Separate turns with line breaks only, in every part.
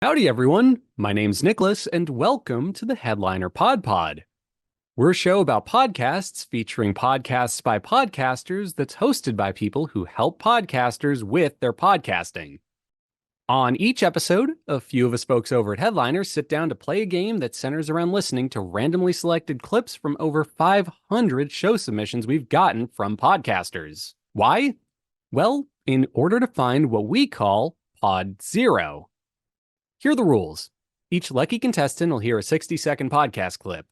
Howdy, everyone. My name's Nicholas, and welcome to the Headliner PodPod. We're a show about podcasts featuring podcasts by podcasters that's hosted by people who help podcasters with their podcasting. On each episode, a few of us folks over at Headliner sit down to play a game that centers around listening to randomly selected clips from over 500 show submissions we've gotten from podcasters. Why? Well, in order to find what we call Pod Zero. Here are the rules. Each lucky contestant will hear a 60-second podcast clip.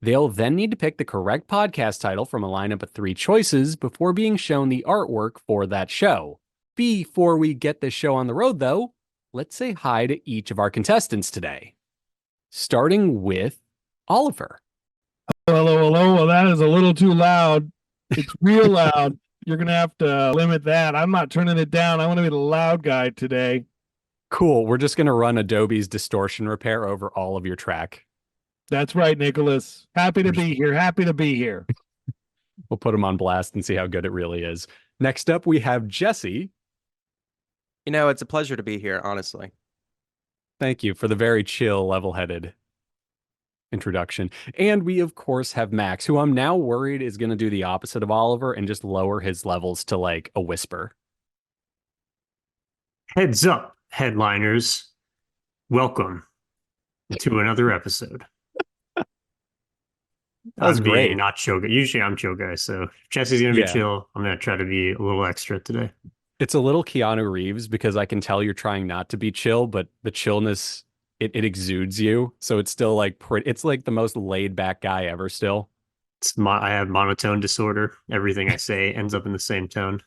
They'll then need to pick the correct podcast title from a lineup of 3 choices before being shown the artwork for that show. Before we get this show on the road, though, let's say hi to each of our contestants today. Starting with Oliver.
Hello, hello. Well, that is a little too loud. It's real loud. You're going to have to limit that. I'm not turning it down. I want to be the loud guy today.
Cool. We're just going to run Adobe's distortion repair over all of your track.
That's right, Nicholas. Happy to be here. Happy to be here.
We'll put him on blast and see how good it really is. Next up, we have Jesse.
You know, it's a pleasure to be here, honestly.
Thank you for the very chill, level-headed introduction. And we, of course, have Max, who I'm now worried is going to do the opposite of Oliver and just lower his levels to like a whisper.
Heads up, headliners. Welcome to another episode.
That was great.
Not chill guy. Usually I'm chill guy, so if Jesse's going to be chill, I'm going to try to be a little extra today.
It's a little Keanu Reeves because I can tell you're trying not to be chill, but the chillness, it exudes you. So it's still like, it's like the most laid back guy ever still.
I have monotone disorder. Everything I say ends up in the same tone.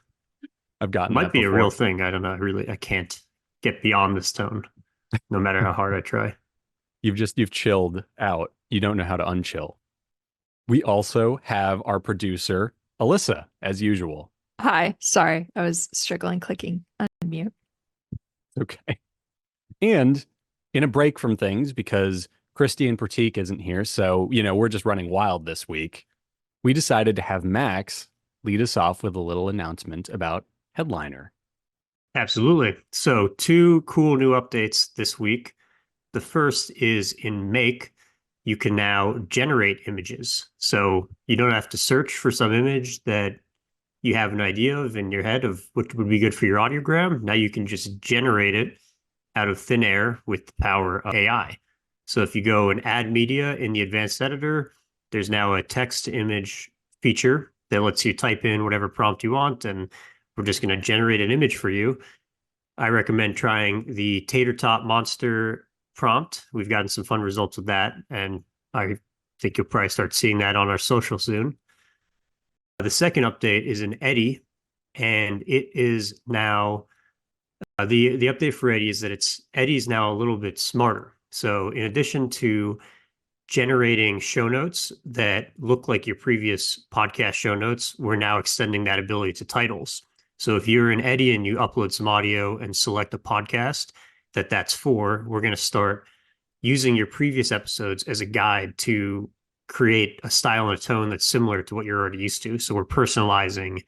I've gotten
Might be a real thing. I don't know. I can't get beyond this tone, no matter how hard I try.
You've chilled out. You don't know how to unchill. We also have our producer, Elissa, as usual.
Hi, sorry, I was struggling clicking unmute.
Okay. And in a break from things, because Christy and Pratik isn't here, so, we're just running wild this week, we decided to have Max lead us off with a little announcement about Headliner.
Absolutely. So 2 cool new updates this week. The first is in Make, you can now generate images. So you don't have to search for some image that you have an idea of in your head of what would be good for your audiogram. Now you can just generate it out of thin air with the power of AI. So if you go and add media in the advanced editor, there's now a text to image feature that lets you type in whatever prompt you want, and we're just going to generate an image for you. I recommend trying the tater tot monster prompt. We've gotten some fun results with that, and I think you'll probably start seeing that on our social soon. The second update is in Eddie, and it is now the update for Eddie is that Eddie's now a little bit smarter. So in addition to generating show notes that look like your previous podcast show notes, we're now extending that ability to titles. So if you're in Eddie and you upload some audio and select a podcast that's for, we're going to start using your previous episodes as a guide to create a style and a tone that's similar to what you're already used to. So we're personalizing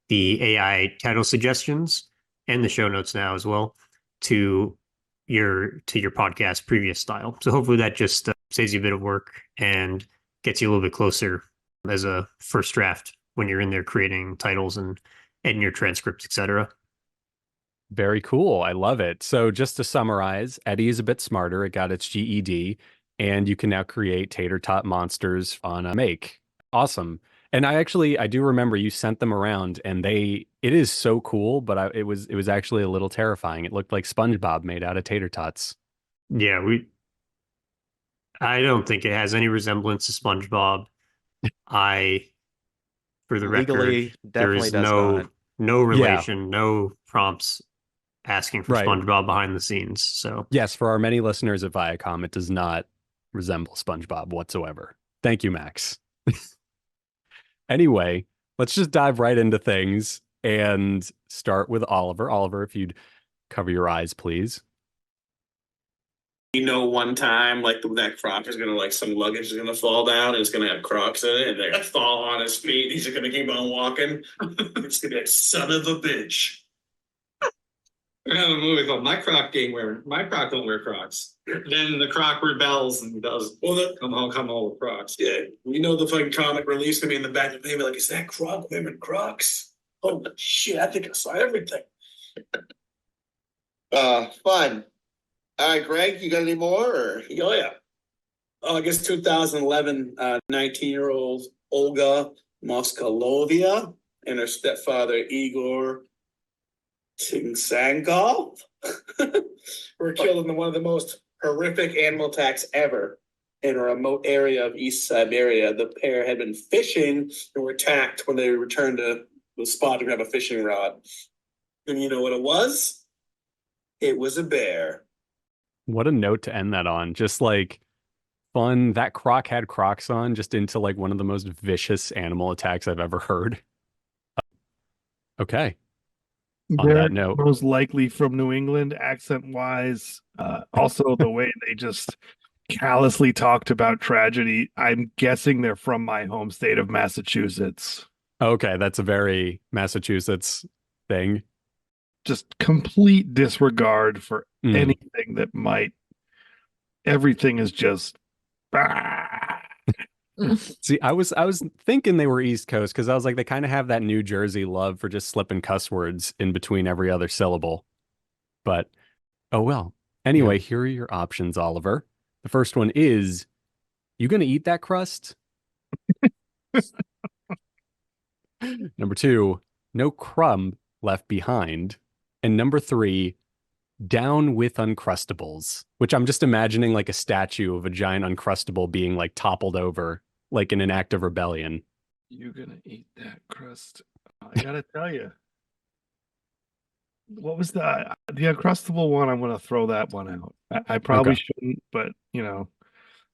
the AI title suggestions and the show notes now as well to your podcast previous style. So hopefully that just saves you a bit of work and gets you a little bit closer as a first draft when you're in there creating titles and editing your transcripts, etc.
Very cool. I love it. So just to summarize, Eddie is a bit smarter. It got its GED, and you can now create tater tot monsters on a Make. Awesome. And I do remember you sent them around, and it is so cool, but it was actually a little terrifying. It looked like SpongeBob made out of tater tots.
Yeah, I don't think it has any resemblance to SpongeBob. For the
Legally,
record, there is no relation, no prompts asking for SpongeBob behind the scenes. So
yes, for our many listeners at Viacom, it does not resemble SpongeBob whatsoever. Thank you, Max. Anyway, let's just dive right into things and start with Oliver. Oliver, if you'd cover your eyes, please.
One time, like that croc is gonna some luggage is gonna fall down and it's gonna have crocs in it, and they're gonna fall on his feet. He's gonna keep on walking. It's gonna be like, son of a bitch.
I have a movie called My Croc don't wear Crocs. Then the Croc rebels and does come home with Crocs.
Yeah, you know the fucking comic release gonna be in the back of the paper, like, is that Croc women Crocs? Holy shit, I think I saw everything.
Fun. All right, Greg, you got any more? Or?
Oh yeah. I guess 2011, 19-year-old Olga Moskalovia and her stepfather Igor Tingsangov were killed in one of the most horrific animal attacks ever in a remote area of East Siberia. The pair had been fishing and were attacked when they returned to the spot to grab a fishing rod. And you know what it was? It was a bear.
What a note to end that on. Just like fun. That croc had Crocs on, just into like one of the most vicious animal attacks I've ever heard. Okay. On
They're
that note,
most likely from New England, accent-wise. Also, the way they just callously talked about tragedy. I'm guessing they're from my home state of Massachusetts.
okay, that's a very Massachusetts thing.
Just complete disregard for
Mm.
anything that might. Everything is just.
See, I was thinking they were East Coast because I was like, they kind of have that New Jersey love for just slipping cuss words in between every other syllable. But oh well. Anyway, here are your options, Oliver. The first one is, you gonna eat that crust? Number 2, no crumb left behind. And number 3, down with Uncrustables, which I'm just imagining like a statue of a giant Uncrustable being like toppled over, like in an act of rebellion.
You're gonna eat that crust. I gotta tell you. What was the Uncrustable one? I'm gonna throw that one out. I probably
Okay.
shouldn't, but you know.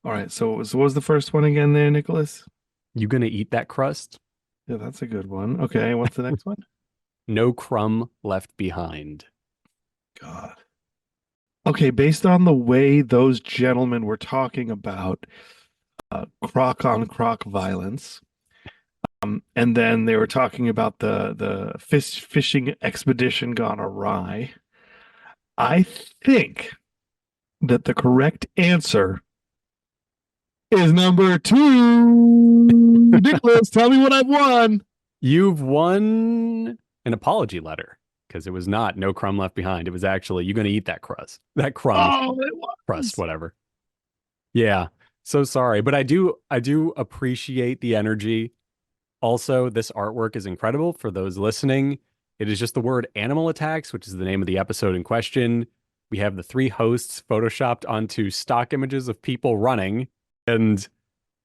All right. So what was the first one again there, Nicholas?
You gonna eat that crust?
Yeah, that's a good one. Okay. What's the next one?
No crumb left behind.
God. Okay, based on the way those gentlemen were talking about croc on croc violence, and then they were talking about the fishing expedition gone awry, I think that the correct answer is number 2. Nicholas, tell me what I've won.
You've won an apology letter because it was not no crumb left behind. It was actually, you're gonna eat that crust, that crumb,
Oh, it was.
crust, whatever. Yeah, so sorry, but I do appreciate the energy. Also, this artwork is incredible. For those listening, it is just the word animal attacks, which is the name of the episode in question. We have the 3 hosts photoshopped onto stock images of people running, and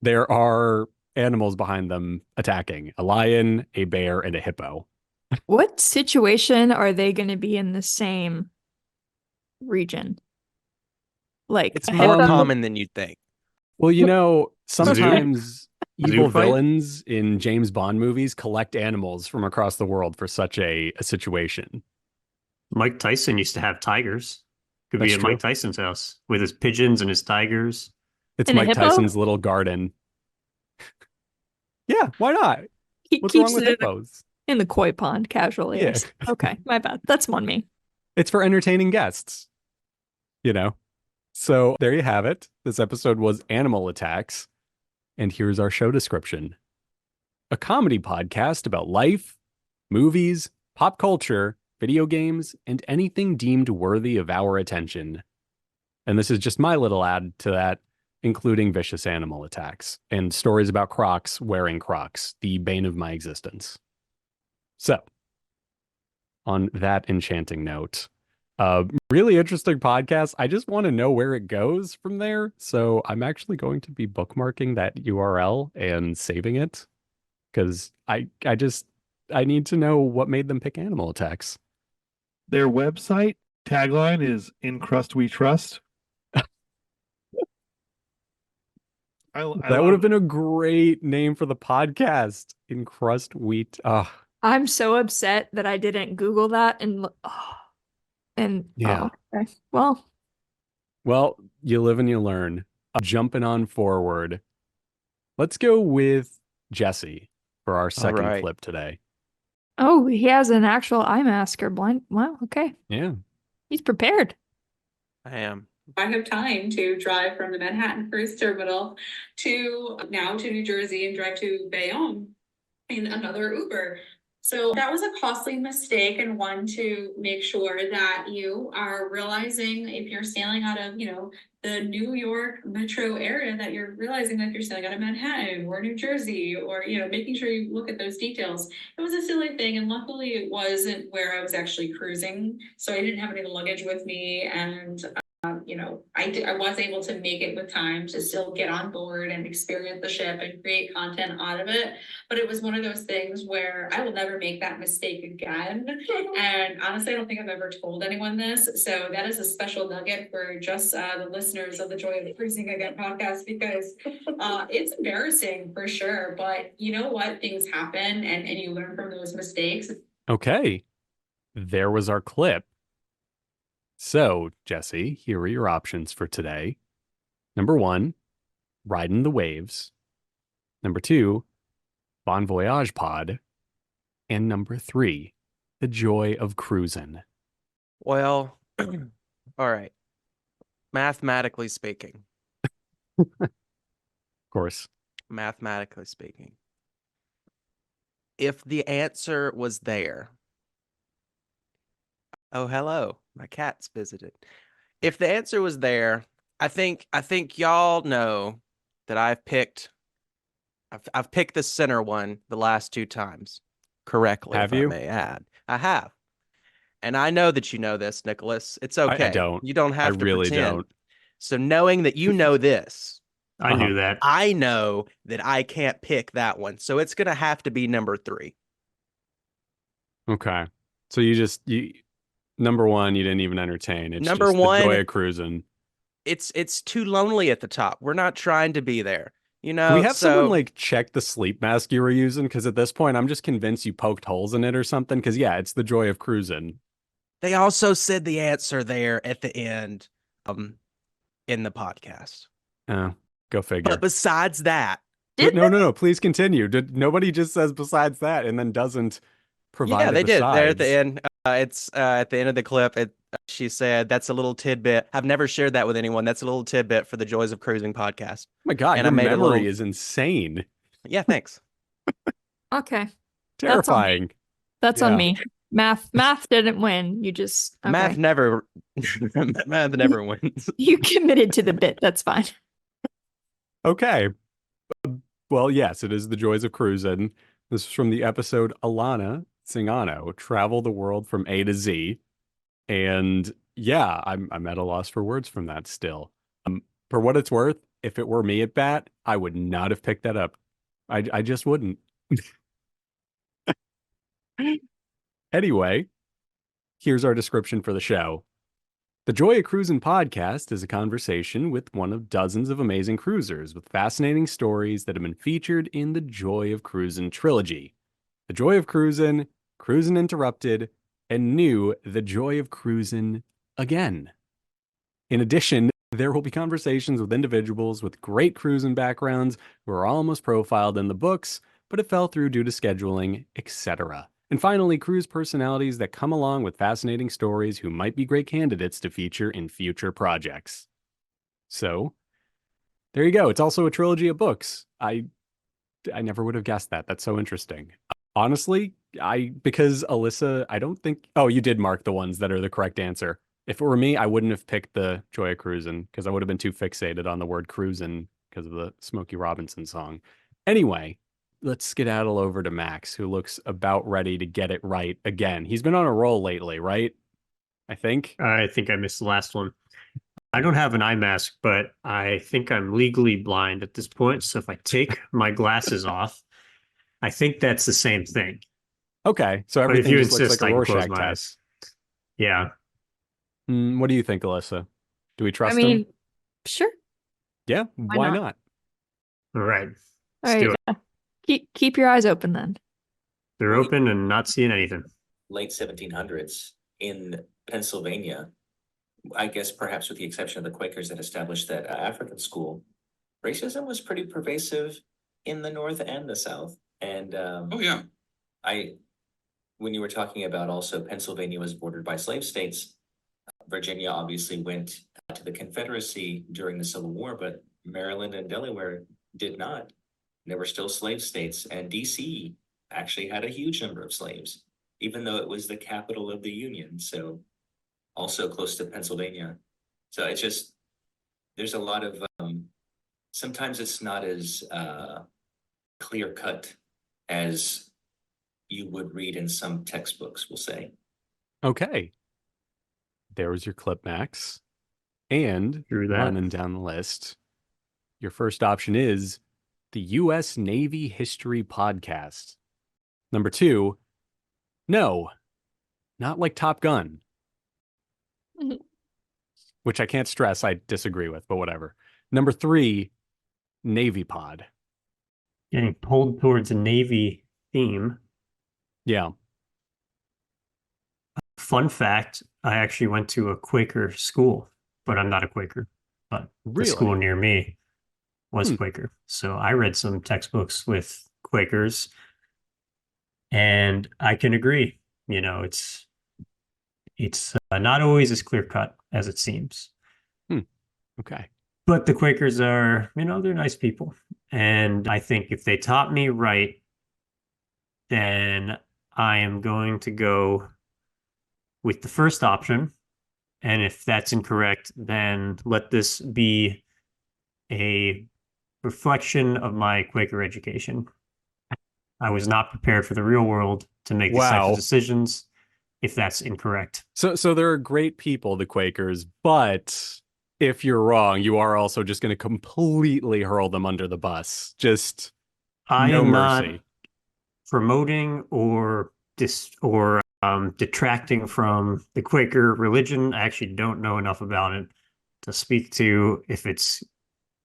there are animals behind them attacking: a lion, a bear, and a hippo.
What situation are they going to be in the same region? Like
It's
a
more
hippo?
common than you'd think.
Well, you know, sometimes evil
Zoo fight?
villains in James Bond movies collect animals from across the world for such a situation.
Mike Tyson used to have tigers. Could
That's
be at
true.
Mike Tyson's house with his pigeons and his tigers.
It's
And a
Mike
hippo?
Tyson's little garden. Yeah, why not?
He
What's
keeps
wrong with
it
hippos?
in the koi pond casually.
Yeah.
Okay, my bad. That's on me.
It's for entertaining guests, you know? So there you have it. This episode was Animal Attacks. And here's our show description: a comedy podcast about life, movies, pop culture, video games, and anything deemed worthy of our attention. And this is just my little add to that, including vicious animal attacks and stories about Crocs wearing Crocs, the bane of my existence. So, on that enchanting note, really interesting podcast. I just want to know where it goes from there. So I'm actually going to be bookmarking that URL and saving it because I need to know what made them pick animal attacks.
Their website tagline is "In Crust We Trust."
That would have been a great name for the podcast. In Crust Wheat.
I'm so upset that I didn't Google that
Yeah.
okay. Well,
You live and you learn. Jumping on forward. Let's go with Jesse for our second
right.
clip today.
oh, he has an actual eye mask or blind. Wow, okay.
Yeah.
He's prepared.
I am.
I have time to drive from the Manhattan Cruise Terminal to New Jersey and drive to Bayonne in another Uber. So that was a costly mistake, and one to make sure that you are realizing if you're sailing out of, the New York metro area, that you're realizing that if you're sailing out of Manhattan or New Jersey, or, making sure you look at those details. It was a silly thing, and luckily it wasn't where I was actually cruising. So I didn't have any luggage with me, and I was able to make it with time to still get on board and experience the ship and create content out of it. But it was one of those things where I will never make that mistake again. And honestly, I don't think I've ever told anyone this. So that is a special nugget for just the listeners of the Joy of Cruising Again podcast, because it's embarrassing for sure. But you know what? Things happen, and you learn from those mistakes.
Okay. There was our clip. So, Jesse, here are your options for today. Number 1, Riding the Waves. Number 2, Bon Voyage Pod. And number 3, The Joy of Cruising.
Well, all right. Mathematically speaking.
Of course.
Mathematically speaking. If the answer was there. Oh, hello. My cat's visited. If the answer was there, I think y'all know that I've picked the center one the last 2 times correctly.
Have
if
you?
I may add. I have. And I know that you know this, Nicholas. It's okay.
I don't.
You don't have to
really
pretend.
don't.
So knowing that you know this,
I knew that.
I know that I can't pick that one. So it's going to have to be number 3.
Okay. So number 1, you didn't even entertain. It's
Number
just The
1,
Joy of Cruising.
It's too lonely at the top. We're not trying to be there.
Can we have someone check the sleep mask you were using? Because at this point, I'm just convinced you poked holes in it or something. Because it's The Joy of Cruising.
They also said the answer there at the end, in the podcast.
Oh, go figure.
But besides that,
no. Please continue. Nobody just says besides that and then doesn't provide.
yeah, they did. There at the
besides.
end. It's at the end of the clip. She said, "That's a little tidbit. I've never shared that with anyone. That's a little tidbit for the Joys of Cruising podcast."
Oh my God,
And
your
I made
memory is insane.
Yeah, thanks.
Okay.
Terrifying.
That's on me. Math didn't win. You just okay.
Math never wins.
You committed to the bit. That's fine.
Okay. Well, yes, it is The Joys of Cruising. This is from the episode Alana Singano, Travel the World from A to Z. And yeah, I'm at a loss for words from that still. For what it's worth, if it were me at bat, I would not have picked that up. I just wouldn't. Anyway, here's our description for the show. The Joy of Cruising podcast is a conversation with one of dozens of amazing cruisers with fascinating stories that have been featured in the Joy of Cruising trilogy. The Joy of Cruising, Cruising Interrupted, and new The Joy of Cruising Again. In addition, there will be conversations with individuals with great cruising backgrounds who are almost profiled in the books, but it fell through due to scheduling, etc. And finally, cruise personalities that come along with fascinating stories who might be great candidates to feature in future projects. So, there you go. It's also a trilogy of books. I never would have guessed that. That's so interesting. Honestly, because Elissa, I don't think... Oh, you did mark the ones that are the correct answer. If it were me, I wouldn't have picked the Joy of Cruising because I would have been too fixated on the word cruising because of the Smokey Robinson song. Anyway, let's skedaddle over to Max, who looks about ready to get it right again. He's been on a roll lately, right? I think
I missed the last one. I don't have an eye mask, but I think I'm legally blind at this point. So if I take my glasses off, I think that's the same thing.
Okay, so
But if
everything
you
just looks
insist,
like a
I can close
Rorschach
my
test.
eyes. Yeah.
What do you think, Elissa? Do we trust
I mean,
him?
sure.
Yeah, why not?
All right.
All
Let's do
right.
it.
Keep your eyes open then.
They're open and not seeing anything.
Late 1700s in Pennsylvania, I guess perhaps with the exception of the Quakers that established that African school, racism was pretty pervasive in the North and the South. And when you were talking about also Pennsylvania was bordered by slave states, Virginia obviously went to the Confederacy during the Civil War, but Maryland and Delaware did not. They were still slave states, and DC actually had a huge number of slaves, even though it was the capital of the Union. So also close to Pennsylvania. So it's just, there's a lot of, sometimes it's not as clear cut as you would read in some textbooks, we'll say.
Okay. There was your clip, Max. And
Through that.
running down the list, your first option is the U.S. Navy History Podcast. Number 2, no, not like Top Gun.
Mhm.
Which I can't stress I disagree with, but whatever. Number 3, Navy Pod.
Getting pulled towards a Navy theme.
Yeah.
Fun fact, I actually went to a Quaker school, but I'm not a Quaker. But the school
Really?
near me was
Hmm.
Quaker. So I read some textbooks with Quakers, and I can agree. You know, it's not always as clear cut as it seems.
Okay.
But the Quakers are, you know, they're nice people. And I think if they taught me right, then I am going to go with the first option. And if that's incorrect, then let this be a reflection of my Quaker education. I was not prepared for the real world to make these types
Wow.
of decisions if that's incorrect.
So they're great people, the Quakers, but if you're wrong, you are also just going to completely hurl them under the bus. Just
I
no
am not
mercy.
promoting or detracting from the Quaker religion. I actually don't know enough about it to speak to if it's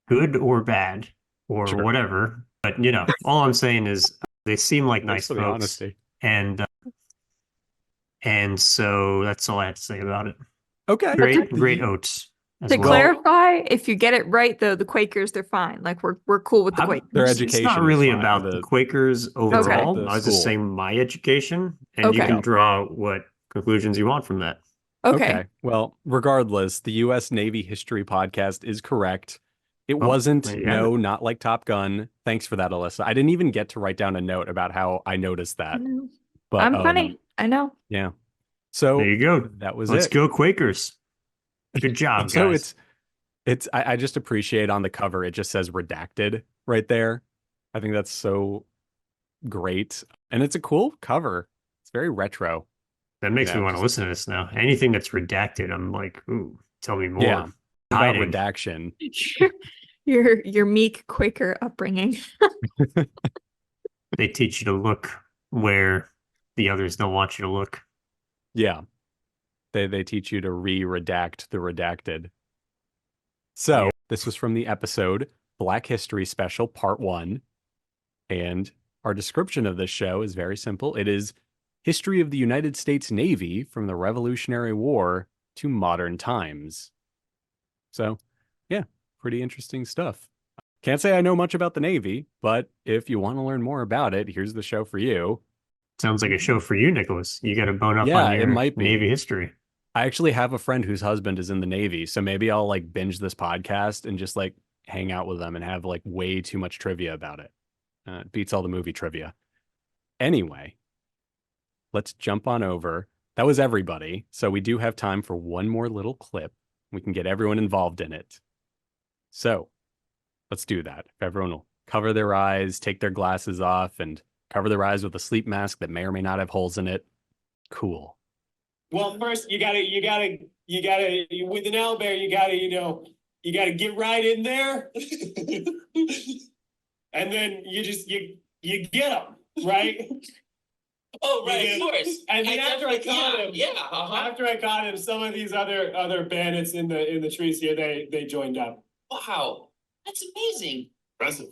good or bad or
Sure.
whatever. But you know, all I'm saying is they seem like nice
Thanks for the
folks,
honesty.
and so that's all I have to say about it.
Okay.
Great oats as
To
well.
clarify, if you get it right, though, the Quakers, they're fine. Like we're cool with the Quakers.
Their
It's
education
not
is
really
fine.
about the Quakers overall.
the
I was just
school.
saying my education, and you
Okay.
can draw what conclusions you want from that.
Okay.
Well, regardless, the U.S. Navy History Podcast is correct. It
Well,
wasn't,
there you have
no, not like Top Gun. Thanks for that, Elissa. I didn't even get to write down a note about how I noticed
I
that.
know.
But
I'm funny. I know.
Yeah. So
There you go.
that was
Let's
it.
go Quakers. Good job,
So
guys.
I just appreciate on the cover it just says redacted right there. I think that's so great. And it's a cool cover. It's very retro.
That makes
you
me
know,
want to
just-
listen to this now. Anything that's redacted, I'm like, ooh, tell me more.
Yeah. About
Hiding.
redaction.
Your meek Quaker upbringing.
They teach you to look where the others don't want you to look.
Yeah. They teach you to re-redact the redacted. So this was from the episode Black History Special Part 1. And our description of this show is very simple. It is history of the United States Navy from the Revolutionary War to modern times. So, yeah, pretty interesting stuff. Can't say I know much about the Navy, but if you want to learn more about it, here's the show for you.
Sounds like a show for you, Nicholas. You got to bone up
Yeah,
on
it
your
might be.
Navy history.
I actually have a friend whose husband is in the Navy, so maybe I'll like binge this podcast and just like hang out with them and have like way too much trivia about it. It beats all the movie trivia. Anyway, let's jump on over. That was everybody. So we do have time for one more little clip. We can get everyone involved in it. So let's do that. If everyone will cover their eyes, take their glasses off, and cover their eyes with a sleep mask that may or may not have holes in it. Cool.
Well, first you gotta, with an owlbear, you gotta get right in there. And then you get them, right?
Oh, right,
Yeah.
of course.
And then after I caught him,
Yeah, uh-huh.
after I caught him, some of these other bandits in the trees here, they joined up.
Wow, that's amazing.
Impressive.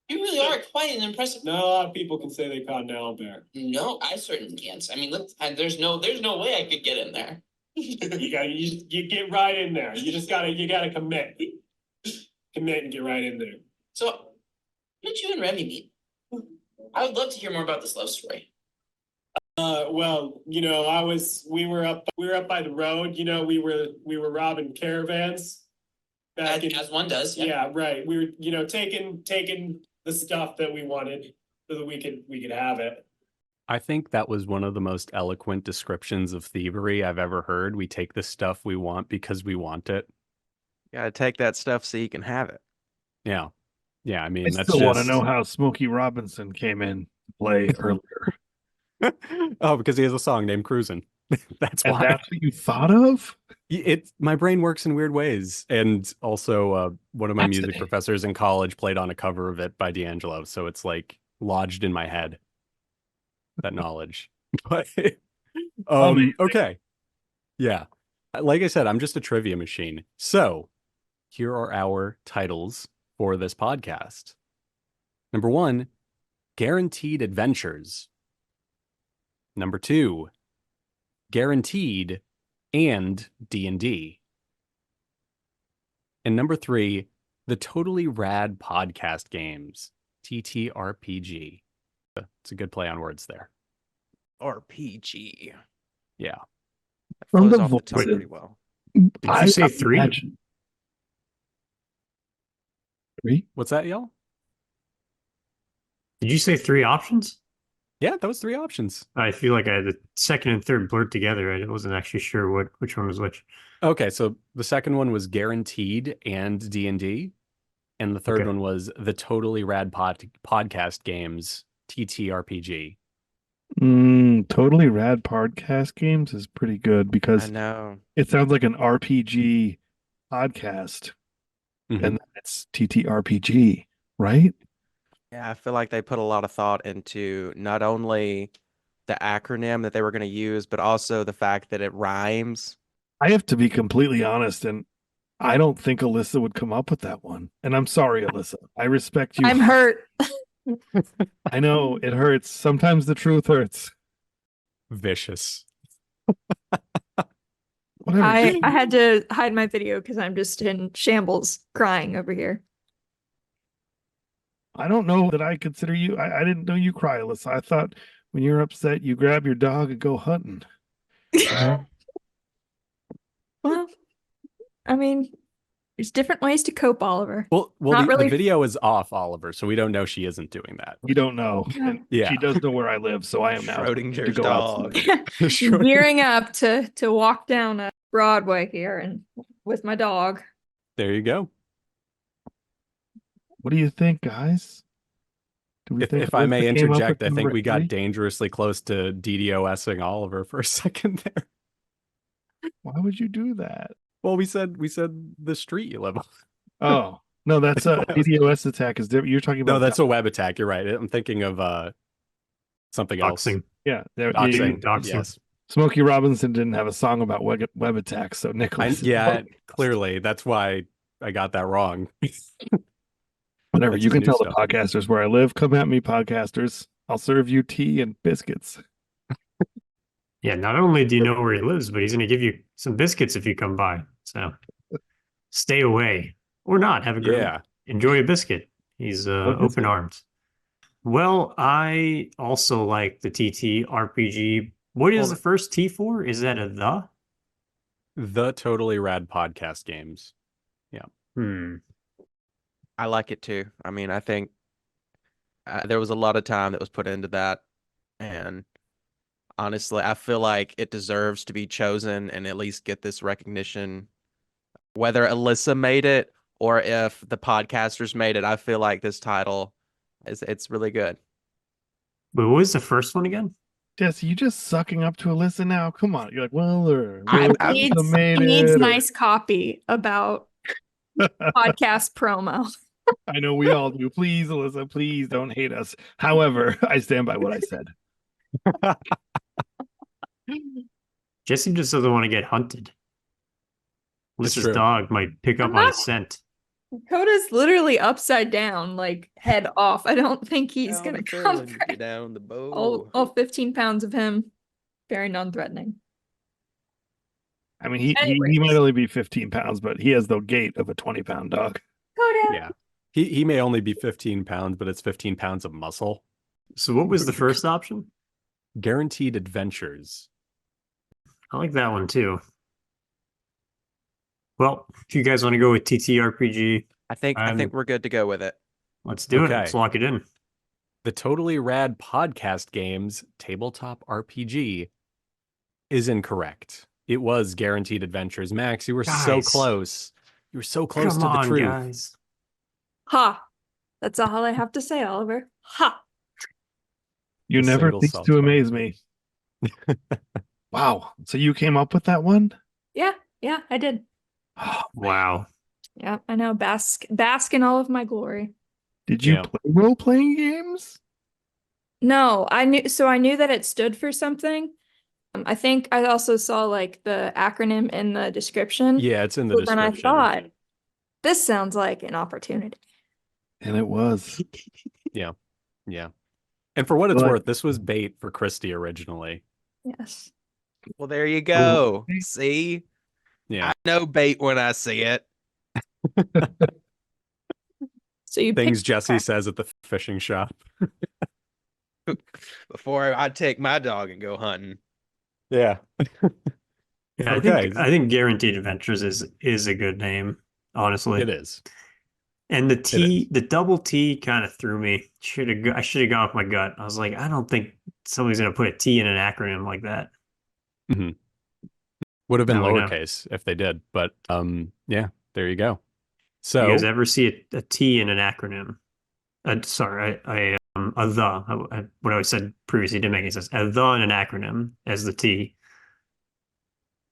You really are quite an impressive.
Not a lot of people can say they caught an owlbear.
No, I certainly can't. I mean, look, there's no way I could get in there.
You get right in there. You gotta commit. Commit and get right in there.
So, how did you and Remy meet? I would love to hear more about this love story.
Well, we were up by the road, we were robbing caravans.
As one does, yeah.
Yeah, right. We were, taking the stuff that we wanted so that we could have it.
I think that was one of the most eloquent descriptions of thievery I've ever heard. We take the stuff we want because we want it.
Gotta take that stuff so you can have it.
Yeah. Yeah, I mean,
I
that's
still want to
just...
know how Smokey Robinson came in to play earlier.
Oh, because he has a song named Cruisin'. That's
And
why.
that's what you thought of?
My brain works in weird ways. And also, one of my music
Fascinating.
professors in college played on a cover of it by D'Angelo. So it's like lodged in my head, that knowledge. But okay. Yeah. Like I said, I'm just a trivia machine. So here are our titles for this podcast. Number 1, Guaranteed Adventures. Number 2, Guaranteed and D&D. And number 3, the Totally Rad Podcast Games, TTRPG. It's a good play on words there.
RPG.
Yeah.
That
From
flows
the
off the tongue
voices.
pretty well.
Did you say 3?
imagine- 3?
What's that, y'all?
Did you say 3 options?
Yeah, that was 3 options.
I feel like I had the second and third blurred together. I wasn't actually sure which one was which.
Okay, so the second one was Guaranteed and D&D, and the third
Okay.
one was the Totally Rad Podcast Games, TTRPG.
Totally Rad Podcast Games is pretty good
I
because
know.
it sounds like an RPG podcast,
Mhm.
and it's TTRPG, right?
Yeah, I feel like they put a lot of thought into not only the acronym that they were going to use, but also the fact that it rhymes.
I have to be completely honest, and I don't think Elissa would come up with that one. And I'm sorry, Elissa. I respect you.
I'm hurt.
I know it hurts. Sometimes the truth hurts.
Vicious.
Whatever.
I had to hide my video because I'm just in shambles crying over here.
I don't know that I consider you. I didn't know you cry, Elissa. I thought when you're upset, you grab your dog and go hunting.
Well, I mean, there's different ways to cope, Oliver.
Well,
Not
the
really-
video is off, Oliver, so we don't know she isn't doing that.
You don't know. And
Yeah.
She does know where I live, so I am now to
Schrodinger's
go
dog.
outside.
Sure.
Gearing up to walk down Broadway here and with my dog.
There you go.
What do you think, guys? Do we think
If I may
Elissa came up with
interject, I think
number
we got
3?
dangerously close to DDoSing Oliver for a second there.
Why would you do that?
Well, we said the street you live on.
Oh, no, that's a DDoS attack is different. You're talking about
No, that's a web attack. You're right. I'm thinking of something else.
Doxing.
yeah.
Doxing.
Doxing.
Yes.
Smokey Robinson didn't have a song about web attacks, so Nicholas.
Clearly. That's why I got that wrong.
Whatever.
That's
You
his
can
new
tell
stuff.
the podcasters where I live. Come at me, podcasters. I'll serve you tea and biscuits.
Yeah, not only do you know where he lives, but he's going to give you some biscuits if you come by. So stay away or not. Have a great enjoy a biscuit. He's open arms. Well, I also like the TTRPG. What is the first T for? Is that a the?
The Totally Rad Podcast Games. Yeah.
I like it too. I mean, I think there was a lot of time that was put into that. And honestly, I feel like it deserves to be chosen and at least get this recognition. Whether Elissa made it or if the podcasters made it, I feel like this title it's really good.
But what was the first one again?
Jesse, you just sucking up to Elissa now? Come on. You're like, well,
He needs nice copy about podcast promo.
I know we all do. Please, Elissa, please don't hate us. However, I stand by what I said.
Jesse just doesn't want to get hunted. Elissa's
true.
dog might pick up on a scent.
Coda's literally upside down, like head off. I don't think he's
Down
gonna
the
come
field,
for
get down the bow.
all 15 pounds of him. Very non-threatening.
I mean, he
Anyways.
might only be 15 pounds, but he has the gait of a 20-pound dog.
Coda.
Yeah. He may only be 15 pounds, but it's 15 pounds of muscle.
So what was the first option?
Guaranteed Adventures.
I like that one too. Well, if you guys want to go with TTRPG,
I think we're good to go with it.
let's do it.
Okay.
Let's lock it in.
The Totally Rad Podcast Games Tabletop RPG is incorrect. It was Guaranteed Adventures. Max, you were so
Guys.
close. You were so close
Come
to the
on,
truth.
guys.
Ha! That's all I have to say, Oliver. Ha!
You
The
never
single
cease
self
to
talk.
amaze me. Wow. So you came up with that one?
Yeah, I did.
Oh,
Wow.
Yeah, I know. Bask in all of my glory.
did you
Yeah.
play role-playing games?
No, I knew that it stood for something. I think I also saw like the acronym in the description.
Yeah, it's in the
But then
description.
I thought, this sounds like an opportunity.
And it was.
Yeah. And for what it's
But-
worth, this was bait for Christy originally.
Yes.
Well, there you go.
Okay.
See?
Yeah.
I know bait when I see it.
So you
Things
picked
Jesse
correct.
says at the fishing shop.
Before I take my dog and go hunting.
Yeah.
Yeah,
Okay.
I think Guaranteed Adventures is a good name, honestly.
It is.
And the double T kind of threw me. I should have gone with my gut. I was like, I don't think somebody's gonna put a T in an acronym like that.
Would have been
Now we know.
lowercase if they did, but yeah, there you go.
You
So
guys ever see a T in an acronym? Sorry, a the. What I said previously didn't make any sense. A the in an acronym as the T.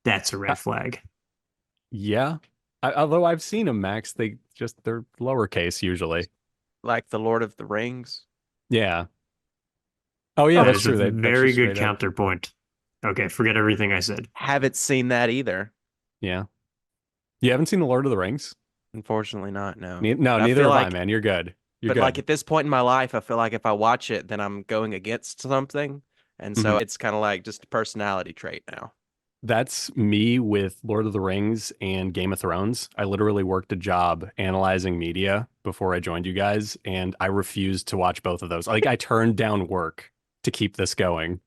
That's a red flag.
yeah, although I've seen them, Max, they're lowercase usually.
Like the Lord of the Rings.
Yeah. Oh yeah,
That
that's
is
true.
a
That's
very
just
good
straight up.
counterpoint. Okay, forget everything I said.
Haven't seen that either.
Yeah. You haven't seen the Lord of the Rings?
Unfortunately not, no.
No,
But I
neither
feel
have I,
like-
man. You're good. You're
But
good.
like at this point in my life, I feel like if I watch it, then I'm going against something. And so it's kind of like just a personality trait now.
That's me with Lord of the Rings and Game of Thrones. I literally worked a job analyzing media before I joined you guys, and I refused to watch both of those. Like, I turned down work to keep this going.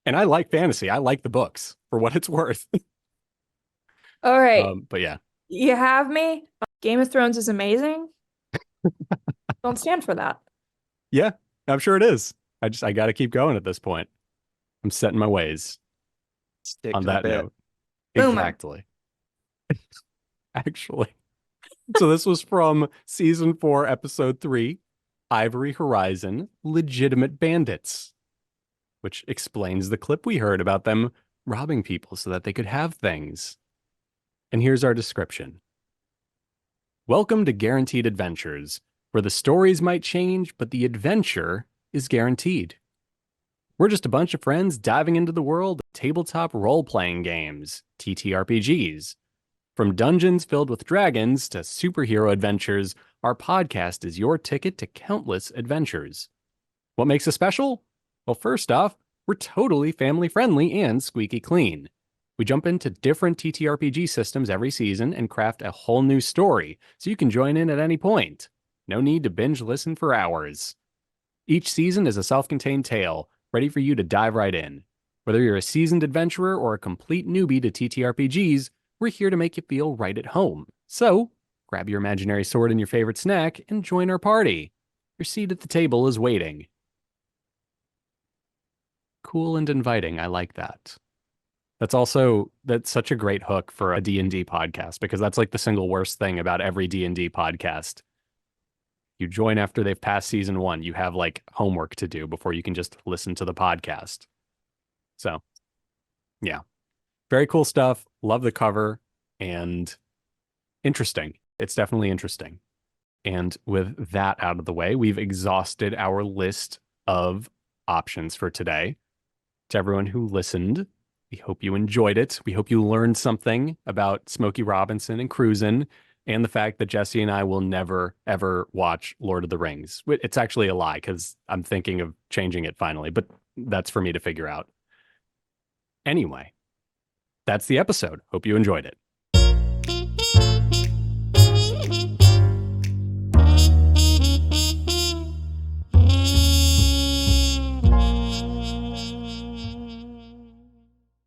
And I like fantasy. I like the books for what it's worth.
All right.
But yeah,
You have me. Game of Thrones is amazing. Don't stand for that.
yeah, I'm sure it is. I got to keep going at this point. I'm setting my ways
Stick
on
to the
that
bit.
note.
Boomer.
Exactly. Actually. So this was from season 4, episode 3, Ivory Horizon, Legitimate Bandits, which explains the clip we heard about them robbing people so that they could have things. And here's our description. Welcome to Guaranteed Adventures, where the stories might change, but the adventure is guaranteed. We're just a bunch of friends diving into the world of tabletop role-playing games, TTRPGs. From dungeons filled with dragons to superhero adventures, our podcast is your ticket to countless adventures. What makes us special? Well, first off, we're totally family-friendly and squeaky clean. We jump into different TTRPG systems every season and craft a whole new story, so you can join in at any point. No need to binge listen for hours. Each season is a self-contained tale, ready for you to dive right in. Whether you're a seasoned adventurer or a complete newbie to TTRPGs, we're here to make you feel right at home. So, grab your imaginary sword and your favorite snack and join our party. Your seat at the table is waiting. Cool and inviting, I like that. That's such a great hook for a D&D podcast, because that's like the single worst thing about every D&D podcast. You join after they've passed season 1. You have like homework to do before you can just listen to the podcast. So, yeah. Very cool stuff. Love the cover and interesting. It's definitely interesting. And with that out of the way, we've exhausted our list of options for today. To everyone who listened, we hope you enjoyed it. We hope you learned something about Smokey Robinson and cruising, and the fact that Jesse and I will never, ever watch Lord of the Rings. It's actually a lie, because I'm thinking of changing it finally, but that's for me to figure out. Anyway, that's the episode. Hope you enjoyed it.